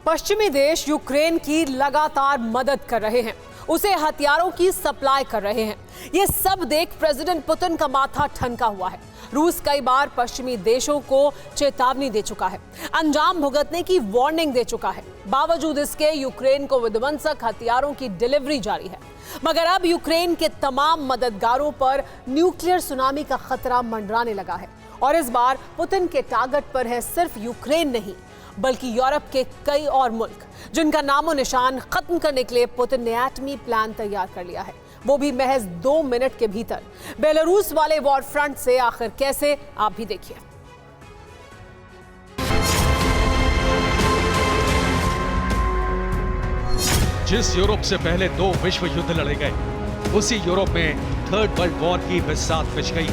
पश्चिमी देश यूक्रेन की लगातार मदद कर रहे हैं, उसे हथियारों की सप्लाई कर रहे हैं। ये सब देख प्रेसिडेंट पुतिन का माथा ठनका हुआ है। रूस कई बार पश्चिमी देशों को चेतावनी दे चुका है, अंजाम भुगतने की वार्निंग दे चुका है। बावजूद इसके यूक्रेन को विध्वंसक हथियारों की डिलीवरी जारी है। मगर अब यूक्रेन के तमाम मददगारों पर न्यूक्लियर सुनामी का खतरा मंडराने लगा है। और इस बार पुतिन के टारगेट पर है सिर्फ यूक्रेन नहीं, बल्कि यूरोप के कई और मुल्क, जिनका नामो निशान खत्म करने के लिए पुतिन ने एटमी प्लान तैयार कर लिया है, वो भी महज 2 मिनट के भीतर। बेलारूस वाले वॉर फ्रंट से आखिर कैसे, आप भी देखिए। जिस यूरोप से पहले 2 विश्व युद्ध लड़े गए, उसी यूरोप में थर्ड वर्ल्ड वॉर की बिसात बिछ गई,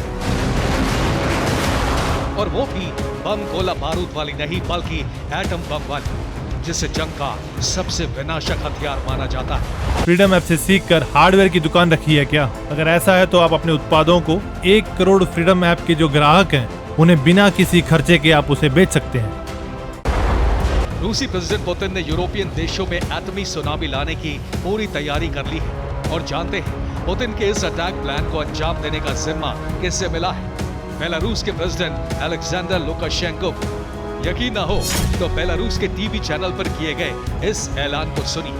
और वो भी बम गोला बारूद वाली नहीं, बल्कि एटम बम वाली, जिसे जंग का सबसे विनाशक हथियार माना जाता है। फ्रीडम ऐप से सीखकर हार्डवेयर की दुकान रखी है क्या? अगर ऐसा है तो आप अपने उत्पादों को 1 करोड़ फ्रीडम ऐप के जो ग्राहक हैं, उन्हें बिना किसी खर्चे के आप उसे बेच सकते हैं। रूसी प्रेसिडेंट पुतिन ने यूरोपियन देशों में एटमी सुनामी लाने की पूरी तैयारी कर ली है, और जानते हैं पुतिन के इस अटैक प्लान को अंजाम देने का जिम्मा किससे मिला है? बेलारूस के प्रेसिडेंट अलेक्जेंडर लुकाशेंको। यकीन ना हो तो बेलारूस के टीवी चैनल पर किए गए इस ऐलान को सुनिए।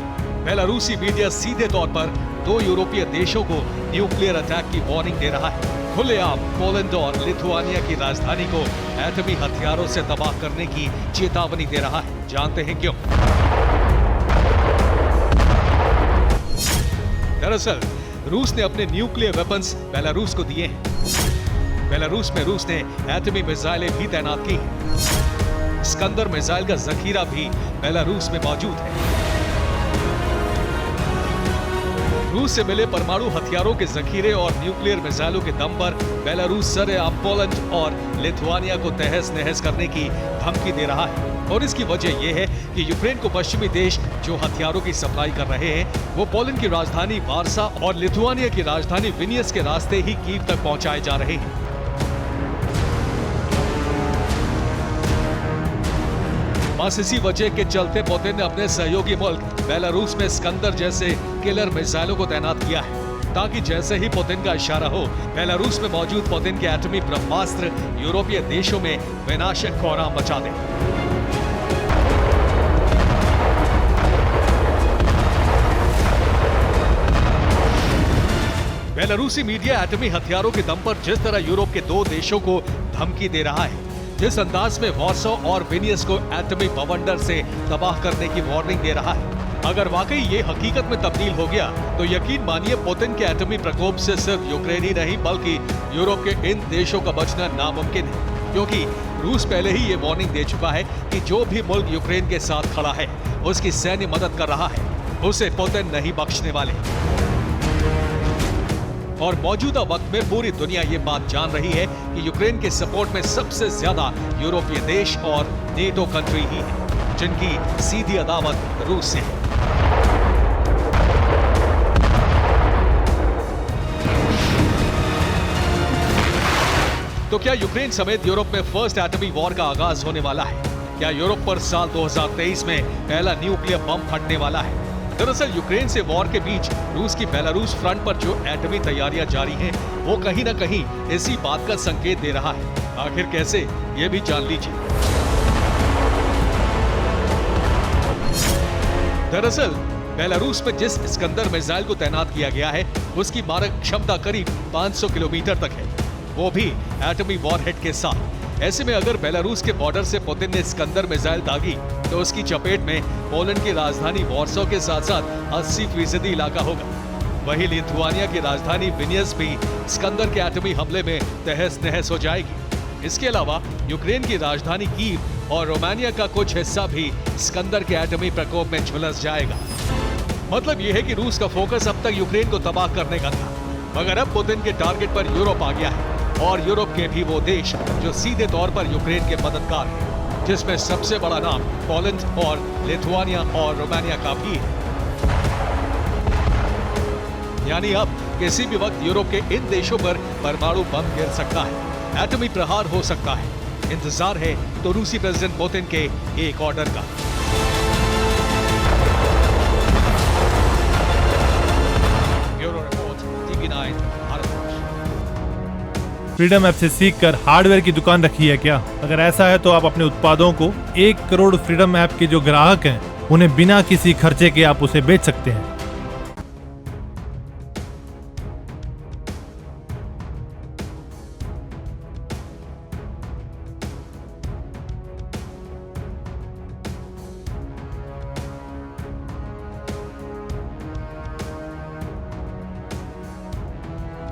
बेलारूसी मीडिया सीधे तौर पर 2 यूरोपीय देशों को न्यूक्लियर अटैक की वार्निंग दे रहा है। खुलेआम पोलैंड और लिथुआनिया की राजधानी को एटमी हथियारों से तबाह करने की चेतावनी दे रहा है। जानते हैं क्यों? दरअसल रूस ने अपने न्यूक्लियर वेपन्स बेलारूस को दिए हैं। बेलारूस में रूस ने एटमी मिसाइलें भी तैनात की हैं। स्कंदर मिसाइल का जखीरा भी बेलारूस में मौजूद है। रूस से मिले परमाणु हथियारों के जखीरे और न्यूक्लियर मिसाइलों के दम पर बेलारूस सरेआम पोलैंड और लिथुआनिया को तहस नहस करने की धमकी दे रहा है। और इसकी वजह यह है कि यूक्रेन को पश्चिमी देश जो हथियारों की सप्लाई कर रहे हैं, वो पोलैंड की राजधानी वार्सा और लिथुआनिया की राजधानी विनियस के रास्ते ही कीव तक पहुंचाए जा रहे हैं। बस इसी वजह के चलते पुतिन ने अपने सहयोगी मुल्क बेलारूस में स्कंदर जैसे किलर मिसाइलों को तैनात किया है, ताकि जैसे ही पुतिन का इशारा हो, बेलारूस में मौजूद पुतिन के एटमी ब्रह्मास्त्र यूरोपीय देशों में विनाशक कोहराम मचा दें। बेलारूसी मीडिया एटमी हथियारों के दम पर जिस तरह यूरोप के 2 देशों को धमकी दे रहा है, जिस अंदाज में वार्सो और विनियस को एटमी बवंडर से तबाह करने की वार्निंग दे रहा है, अगर वाकई ये हकीकत में तब्दील हो गया तो यकीन मानिए पुतिन के एटमी प्रकोप से सिर्फ यूक्रेन ही नहीं, बल्कि यूरोप के इन देशों का बचना नामुमकिन है। क्योंकि रूस पहले ही ये वार्निंग दे चुका है कि जो भी मुल्क यूक्रेन के साथ खड़ा है, उसकी सैन्य मदद कर रहा है, उसे पुतिन नहीं बख्शने वाले। और मौजूदा वक्त में पूरी दुनिया ये बात जान रही है कि यूक्रेन के सपोर्ट में सबसे ज्यादा यूरोपीय देश और नेटो कंट्री ही है, जिनकी सीधी अदावत रूस से है। तो क्या यूक्रेन समेत यूरोप में फर्स्ट एटमी वॉर का आगाज होने वाला है? क्या यूरोप पर साल 2023 में पहला न्यूक्लियर बम फटने वाला है? दरअसल यूक्रेन से वॉर के बीच रूस की बेलारूस फ्रंट पर जो एटमी तैयारियां जारी हैं, वो कहीं ना कहीं इसी बात का संकेत दे रहा है। आखिर कैसे, ये भी जान लीजिए। दरअसल बेलारूस में जिस स्कंदर मिसाइल को तैनात किया गया है, उसकी मारक क्षमता करीब 500 किलोमीटर तक है, वो भी एटमी वॉरहेड के साथ। ऐसे में अगर बेलारूस के बॉर्डर से पुतिन ने स्कंदर मिसाइल दागी, तो उसकी चपेट में पोलैंड की राजधानी वार्सो के साथ साथ 80% इलाका होगा। वहीं लिथुआनिया की राजधानी विनियस भी स्कंदर के एटमी हमले में तहस नहस हो जाएगी। इसके अलावा यूक्रेन की राजधानी कीव और रोमानिया का कुछ हिस्सा भी स्कंदर के एटमी प्रकोप में झुलस जाएगा। मतलब यह है कि रूस का फोकस अब तक यूक्रेन को तबाह करने का था, मगर अब पुतिन के टारगेट पर यूरोप आ गया है, और यूरोप के भी वो देश जो सीधे तौर पर यूक्रेन के मददगार हैं, जिसमें सबसे बड़ा नाम पोलैंड और लिथुआनिया और रोमानिया का भी है। यानी अब किसी भी वक्त यूरोप के इन देशों पर परमाणु बम गिर सकता है, एटमी प्रहार हो सकता है। इंतजार है तो रूसी प्रेसिडेंट पुतिन के एक ऑर्डर का। फ्रीडम ऐप से सीखकर हार्डवेयर की दुकान रखी है क्या? अगर ऐसा है तो आप अपने उत्पादों को 1 करोड़ फ्रीडम ऐप के जो ग्राहक हैं उन्हें बिना किसी खर्चे के आप उसे बेच सकते हैं।